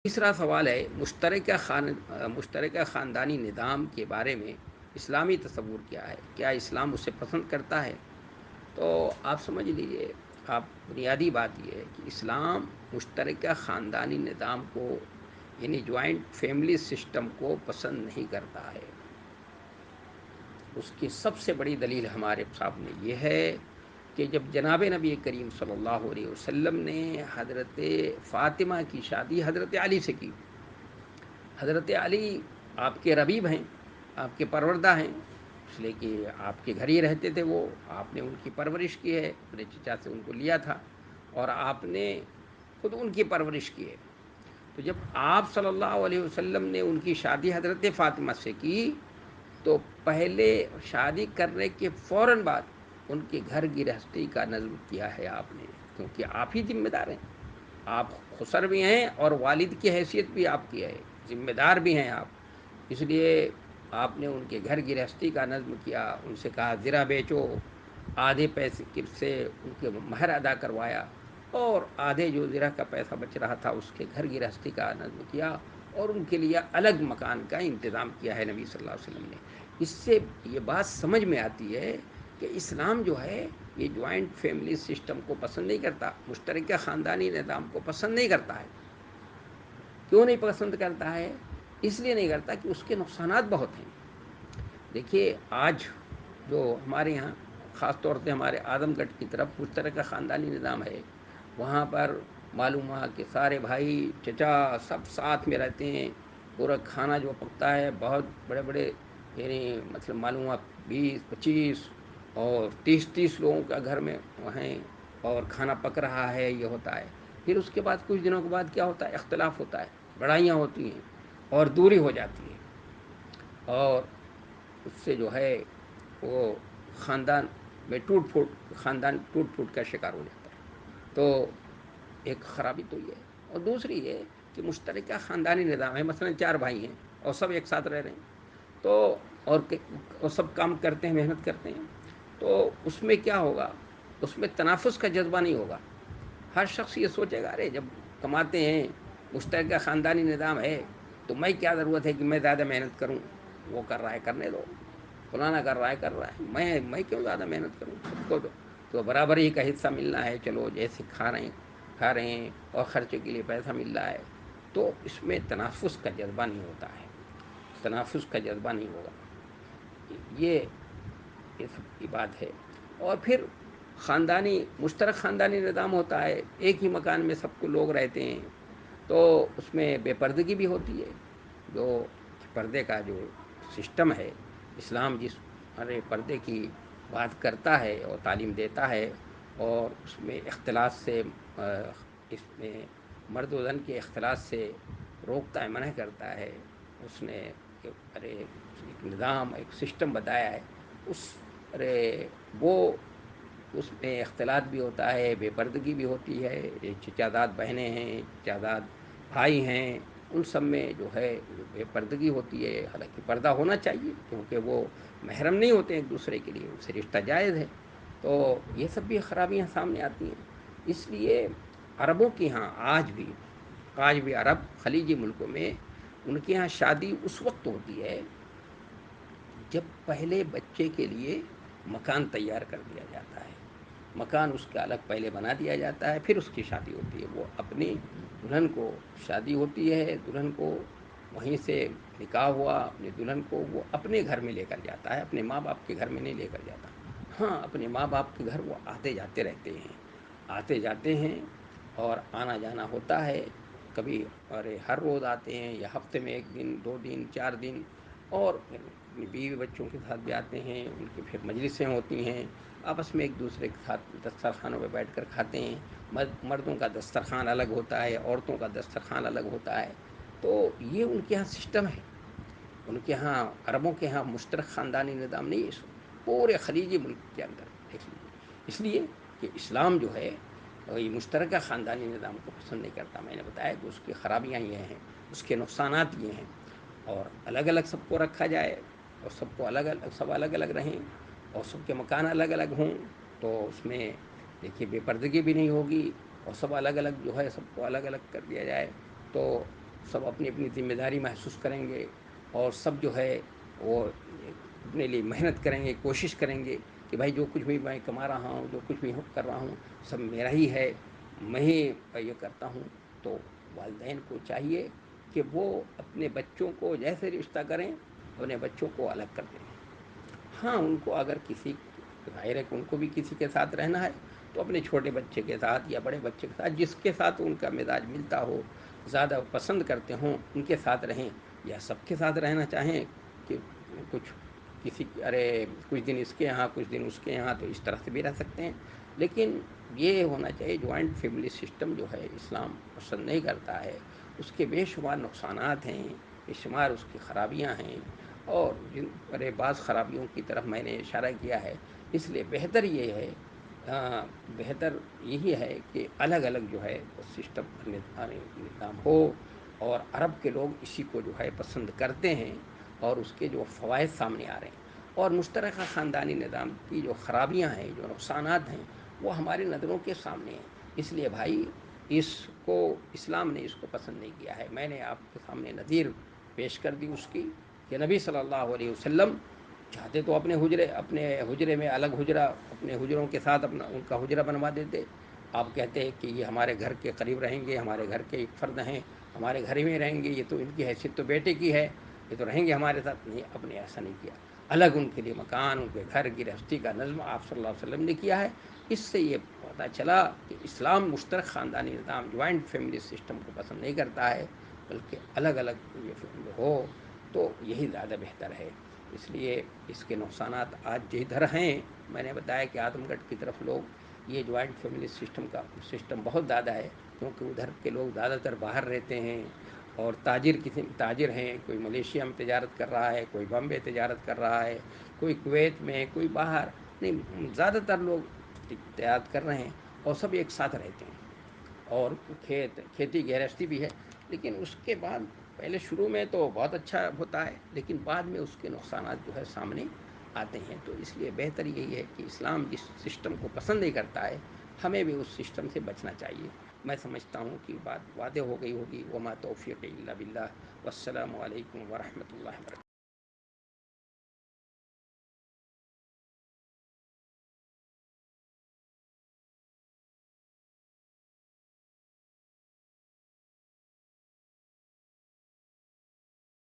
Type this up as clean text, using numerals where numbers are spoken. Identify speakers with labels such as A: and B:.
A: تیسرا سوال ہے مشترکہ خاندانی نظام کے بارے میں اسلامی تصور کیا ہے؟ کیا اسلام اسے پسند کرتا ہے؟ تو آپ سمجھ لیجئے، آپ بنیادی بات یہ ہے کہ اسلام مشترکہ خاندانی نظام کو، یعنی جوائنٹ فیملی سسٹم کو پسند نہیں کرتا ہے۔ اس کی سب سے بڑی دلیل ہمارے سامنے یہ ہے کہ جب جناب نبی کریم صلی اللہ علیہ وسلم نے حضرت فاطمہ کی شادی حضرت علی سے کی، حضرت علی آپ کے ربیب ہیں، آپ کے پروردہ ہیں، اس لیے کہ آپ کے گھر ہی رہتے تھے وہ، آپ نے ان کی پرورش کی ہے، اپنے چچا سے ان کو لیا تھا اور آپ نے خود ان کی پرورش کی ہے۔ تو جب آپ صلی اللہ علیہ وسلم نے ان کی شادی حضرت فاطمہ سے کی، تو پہلے شادی کرنے کے فوراً بعد ان کے گھر گرہستی کا نظم کیا ہے آپ نے، کیونکہ آپ ہی ذمہ دار ہیں، آپ خسر بھی ہیں اور والد کی حیثیت بھی آپ کی ہے، ذمہ دار بھی ہیں آپ۔ اس لیے آپ نے ان کے گھر گرہستی کا نظم کیا، ان سے کہا زرہ بیچو، آدھے پیسے سے ان کے مہر ادا کروایا، اور آدھے جو زرہ کا پیسہ بچ رہا تھا اس کے گھر گرہستی کا نظم کیا، اور ان کے لیے الگ مکان کا انتظام کیا ہے نبی صلی اللہ علیہ وسلم نے۔ اس سے یہ بات سمجھ میں آتی ہے کہ اسلام جو ہے یہ جوائنٹ فیملی سسٹم کو پسند نہیں کرتا، مشترکہ خاندانی نظام کو پسند نہیں کرتا ہے۔ کیوں نہیں پسند کرتا ہے؟ اس لیے نہیں کرتا کہ اس کے نقصانات بہت ہیں۔ دیکھیے، آج جو ہمارے یہاں خاص طور سے ہمارے اعظم گڑھ کی طرف مشترکہ خاندانی نظام ہے، وہاں پر معلوم ہوا کہ سارے بھائی چچا سب ساتھ میں رہتے ہیں، پورا کھانا جو پکتا ہے بہت بڑے بڑے، یعنی مطلب معلوم ہوا 20 25 اور 30 لوگوں کا گھر میں ہیں اور کھانا پک رہا ہے، یہ ہوتا ہے۔ پھر اس کے بعد کچھ دنوں کے بعد کیا ہوتا ہے؟ اختلاف ہوتا ہے، لڑائیاں ہوتی ہیں اور دوری ہو جاتی ہے، اور اس سے جو ہے وہ خاندان میں خاندان ٹوٹ پھوٹ کا شکار ہو جاتا ہے۔ تو ایک خرابی تو یہ ہے، اور دوسری یہ کہ مشترکہ خاندانی نظام ہے، مثلا 4 بھائی ہیں اور سب ایک ساتھ رہ رہے ہیں، تو اور سب کام کرتے ہیں، محنت کرتے ہیں، تو اس میں کیا ہوگا؟ اس میں تنافس کا جذبہ نہیں ہوگا۔ ہر شخص یہ سوچے گا، ارے جب کماتے ہیں، مشترکہ خاندانی نظام ہے، تو میں کیا ضرورت ہے کہ میں زیادہ محنت کروں؟ وہ کر رہا ہے کرنے دو، فلانا کر رہا ہے، میں کیوں زیادہ محنت کروں؟ سب کو تو برابر ہی کا حصہ ملنا ہے، چلو جیسے کھا رہے ہیں اور خرچے کے لیے پیسہ مل رہا ہے، تو اس میں تنافس کا جذبہ نہیں ہوتا ہے، تنافس کا جذبہ نہیں ہوگا۔ یہ سب کی بات ہے۔ اور پھر مشترک خاندانی نظام ہوتا ہے، ایک ہی مکان میں سب کو لوگ رہتے ہیں، تو اس میں بے پردگی بھی ہوتی ہے۔ جو پردے کا جو سسٹم ہے، اسلام جس پردے کی بات کرتا ہے اور تعلیم دیتا ہے، اور اس میں اختلاط سے اس میں مرد و زن کے اختلاط سے روکتا ہے، منع کرتا ہے۔ اس نے ایک نظام، ایک سسٹم بتایا ہے، وہ اس میں اختلاط بھی ہوتا ہے، بے پردگی بھی ہوتی ہے، چچاداد بہنیں ہیں، چچاداد بھائی ہیں، ان سب میں جو ہے بے پردگی ہوتی ہے۔ حالانکہ پردہ ہونا چاہیے، کیونکہ وہ محرم نہیں ہوتے ایک دوسرے کے لیے، ان سے رشتہ جائز ہے۔ تو یہ سب بھی خرابیاں سامنے آتی ہیں۔ اس لیے عربوں کے ہاں آج بھی عرب خلیجی ملکوں میں ان کے ہاں شادی اس وقت ہوتی ہے جب پہلے بچے کے لیے مکان تیار کر دیا جاتا ہے، مکان اس کا الگ پہلے بنا دیا جاتا ہے، پھر اس کی شادی ہوتی ہے۔ وہ اپنی دلہن کو شادی ہوتی ہے، دلہن کو وہیں سے نکاح ہوا، اپنی دلہن کو وہ اپنے گھر میں لے کر جاتا ہے، اپنے ماں باپ کے گھر میں نہیں لے کر جاتا۔ ہاں، اپنے ماں باپ کے گھر وہ آتے جاتے ہیں اور آنا جانا ہوتا ہے، کبھی ہر روز آتے ہیں، یا ہفتے میں 1 دن 2 دن 4 دن، اور پھر اپنی بیوی بچوں کے ساتھ بھی آتے ہیں، ان کی پھر مجلسیں ہوتی ہیں، آپس میں ایک دوسرے کے ساتھ دسترخوانوں پہ بیٹھ کر کھاتے ہیں۔ مردوں کا دسترخوان الگ ہوتا ہے، عورتوں کا دسترخوان الگ ہوتا ہے۔ تو یہ ان کے ہاں سسٹم ہے۔ ان کے ہاں، عربوں کے ہاں مشترک خاندانی نظام نہیں ہے، پورے خلیجی ملک کے اندر دیکھ لیجیے۔ اس لیے کہ اسلام جو ہے یہ مشترکہ خاندانی نظام کو پسند نہیں کرتا۔ میں نے بتایا کہ اس کی خرابیاں یہ ہیں، اس کے نقصانات یہ ہیں، اور الگ الگ سب کو رکھا جائے، اور سب الگ الگ رہیں، اور سب کے مکان الگ الگ ہوں، تو اس میں دیکھیے بے پردگی بھی نہیں ہوگی، اور سب الگ الگ جو ہے سب کو الگ الگ کر دیا جائے، تو سب اپنی اپنی ذمہ داری محسوس کریں گے، اور سب جو ہے وہ اپنے لیے محنت کریں گے، کوشش کریں گے کہ بھائی جو کچھ بھی میں کما رہا ہوں، جو کچھ بھی کر رہا ہوں، سب میرا ہی ہے، میں ہی یہ کرتا ہوں. تو والدین کو چاہیے کہ وہ اپنے بچوں کو جیسے رشتہ کریں اپنے بچوں کو الگ کر دیں. ہاں ان کو اگر کسی، ظاہر ہے کہ ان کو بھی کسی کے ساتھ رہنا ہے تو اپنے چھوٹے بچے کے ساتھ یا بڑے بچے کے ساتھ جس کے ساتھ ان کا مزاج ملتا ہو، زیادہ پسند کرتے ہوں، ان کے ساتھ رہیں. یا سب کے ساتھ رہنا چاہیں کہ کچھ کسی ارے کچھ دن اس کے یہاں کچھ دن اس کے یہاں، تو اس طرح سے بھی رہ سکتے ہیں. لیکن یہ ہونا چاہیے جوائنٹ فیملی سسٹم جو ہے اسلام پسند نہیں کرتا ہے. اس کے بے شمار نقصانات ہیں، بے شمار اس کی خرابیاں ہیں، اور جن پر بعض خرابیوں کی طرف میں نے اشارہ کیا ہے. اس لیے بہتر یہ ہے، بہتر یہی ہے کہ الگ الگ جو ہے سسٹم نظام ہو. اور عرب کے لوگ اسی کو جو ہے پسند کرتے ہیں، اور اس کے جو فوائد سامنے آ رہے ہیں. اور مشترکہ خاندانی نظام کی جو خرابیاں ہیں، جو نقصانات ہیں، وہ ہماری نظروں کے سامنے ہیں. اس لیے بھائی اس کو اسلام نے اس کو پسند نہیں کیا ہے. میں نے آپ کے سامنے نظیر پیش کر دی اس کی کہ نبی صلی اللہ علیہ وسلم چاہتے تو اپنے حجرے میں الگ حجرہ، اپنے حجروں کے ساتھ اپنا ان کا حجرہ بنوا دیتے. آپ کہتے ہیں کہ یہ ہمارے گھر کے قریب رہیں گے، ہمارے گھر کے ایک فرد ہیں، ہمارے گھر میں رہیں گے، یہ تو ان کی حیثیت تو بیٹے کی ہے، یہ تو رہیں گے ہمارے ساتھ. نہیں، اپ نے ایسا نہیں کیا. الگ ان کے لیے مکان، ان کے گھر گرہستی کا نظم آپ صلی اللہ علیہ وسلم نے کیا ہے. اس سے یہ پتہ چلا کہ اسلام مشترک خاندانی نظام، جوائنٹ فیملی سسٹم کو پسند نہیں کرتا ہے، بلکہ الگ الگ یہ ہو تو یہی زیادہ بہتر ہے. اس لیے اس کے نقصانات آج جدھر ہیں. میں نے بتایا کہ اعظم گڑھ کی طرف لوگ یہ جوائنٹ فیملی سسٹم بہت زیادہ ہے، کیونکہ ادھر کے لوگ زیادہ تر باہر رہتے ہیں، اور تاجر ہیں. کوئی ملیشیا میں تجارت کر رہا ہے، کوئی بامبے تجارت کر رہا ہے، کوئی کویت میں، کوئی باہر. نہیں، زیادہ تر لوگ تجارت کر رہے ہیں اور سب ایک ساتھ رہتے ہیں. اور کھیتی گرہستی بھی ہے. لیکن اس کے بعد پہلے شروع میں تو بہت اچھا ہوتا ہے، لیکن بعد میں اس کے نقصانات جو ہے سامنے آتے ہیں. تو اس لیے بہتر یہی ہے کہ اسلام جس سسٹم کو پسند نہیں کرتا ہے، ہمیں بھی اس سسٹم سے بچنا چاہیے. میں سمجھتا ہوں کہ بات واضح ہو گئی ہوگی. وما توفیق الا باللہ. والسلام علیکم ورحمۃ اللہ وبرکاتہ.